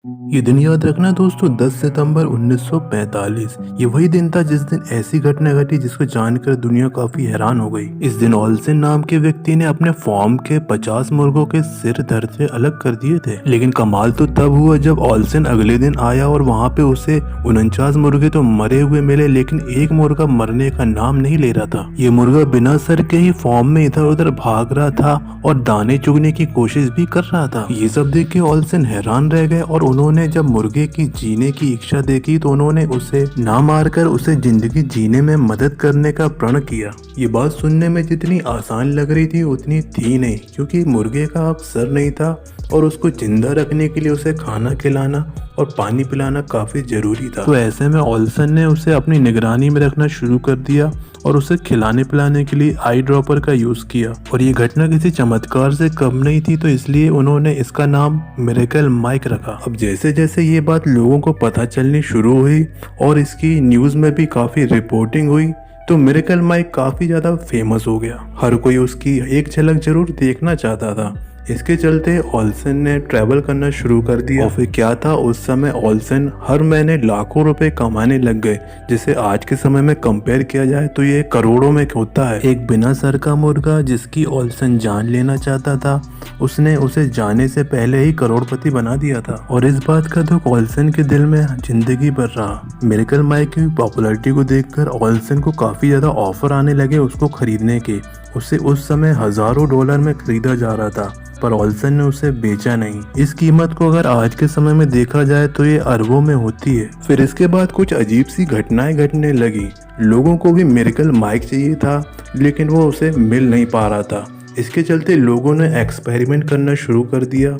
ये दिन याद रखना दोस्तों, 10 सितंबर 1945। ये वही दिन था जिस दिन ऐसी घटना घटी जिसको जानकर दुनिया काफी हैरान हो गई। इस दिन ओल्सन नाम के व्यक्ति ने अपने फार्म के 50 मुर्गों के सिर धड़ से अलग कर दिए थे। लेकिन कमाल तो तब हुआ जब ओल्सन अगले दिन आया और वहाँ पे उसे 49 मुर्गे तो मरे हुए मिले, लेकिन एक मुर्गा मरने का नाम नहीं ले रहा था। ये मुर्गा बिना सर के ही फार्म में इधर उधर भाग रहा था और दाने चुगने की कोशिश भी कर रहा था। ये सब देख के ओल्सन हैरान रह गए और उन्होंने जब मुर्गे की जीने की इच्छा देखी तो उन्होंने उसे ना मारकर उसे जिंदगी जीने में मदद करने का प्रण किया। ये बात सुनने में जितनी आसान लग रही थी उतनी थी नहीं, क्योंकि मुर्गे का अब सर नहीं था और उसको जिंदा रखने के लिए उसे खाना खिलाना और पानी पिलाना काफी जरूरी था। तो ऐसे में ओल्सन ने उसे अपनी निगरानी में रखना शुरू कर दिया और उसे खिलाने पिलाने के लिए आई ड्रॉपर का यूज किया। और ये घटना किसी चमत्कार से कम नहीं थी, तो इसलिए उन्होंने इसका नाम मिरेकल माइक रखा। अब जैसे जैसे ये बात लोगों को पता चलनी शुरू हुई और इसकी न्यूज में भी काफी रिपोर्टिंग हुई, तो मिरेकल माइक काफी ज्यादा फेमस हो गया। हर कोई उसकी एक झलक जरूर देखना चाहता था। इसके चलते ओल्सन ने ट्रैवल करना शुरू कर दिया। और फिर क्या था, उस समय ओल्सन हर महीने लाखों रुपए कमाने लग गए, जिसे आज के समय में कंपेयर किया जाए तो ये करोड़ों में होता है। एक बिना सर का मुर्गा जिसकी ओल्सन जान लेना चाहता था, उसने उसे जाने से पहले ही करोड़पति बना दिया था। और इस बात का दुख ओल्सन के दिल में जिंदगी भर रहा। मिरेकल माइक की पॉपुलैरिटी को देखकर ओल्सन को काफी ज्यादा ऑफर आने लगे उसको खरीदने के। उसे उस समय हजारों डॉलर में खरीदा जा रहा था, पर ओल्सन ने उसे बेचा नहीं। इस कीमत को अगर आज के समय में देखा जाए तो ये अरबों में होती है। फिर इसके बाद कुछ अजीब सी घटनाएं घटने लगी। लोगों को भी मिरेकल माइक चाहिए था, लेकिन वो उसे मिल नहीं पा रहा था। इसके चलते लोगों ने एक्सपेरिमेंट करना शुरू कर दिया।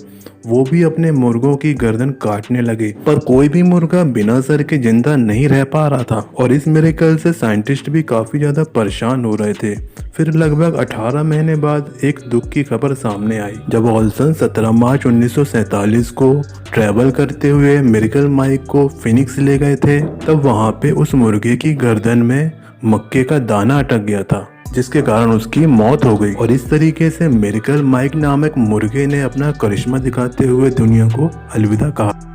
वो भी अपने मुर्गों की गर्दन काटने लगे, पर कोई भी मुर्गा बिना सर के जिंदा नहीं रह पा रहा था। और इस मिरेकल से साइंटिस्ट भी काफी ज्यादा परेशान हो रहे थे। फिर लगभग 18 महीने बाद एक दुख की खबर सामने आई। जब ओल्सन 17 मार्च 1947 को ट्रैवल करते हुए मिरेकल माइक को फिनिक्स ले गए थे, तब वहाँ पे उस मुर्गे की गर्दन में मक्के का दाना अटक गया था, जिसके कारण उसकी मौत हो गई। और इस तरीके से मिरेकल माइक नामक मुर्गे ने अपना करिश्मा दिखाते हुए दुनिया को अलविदा कहा।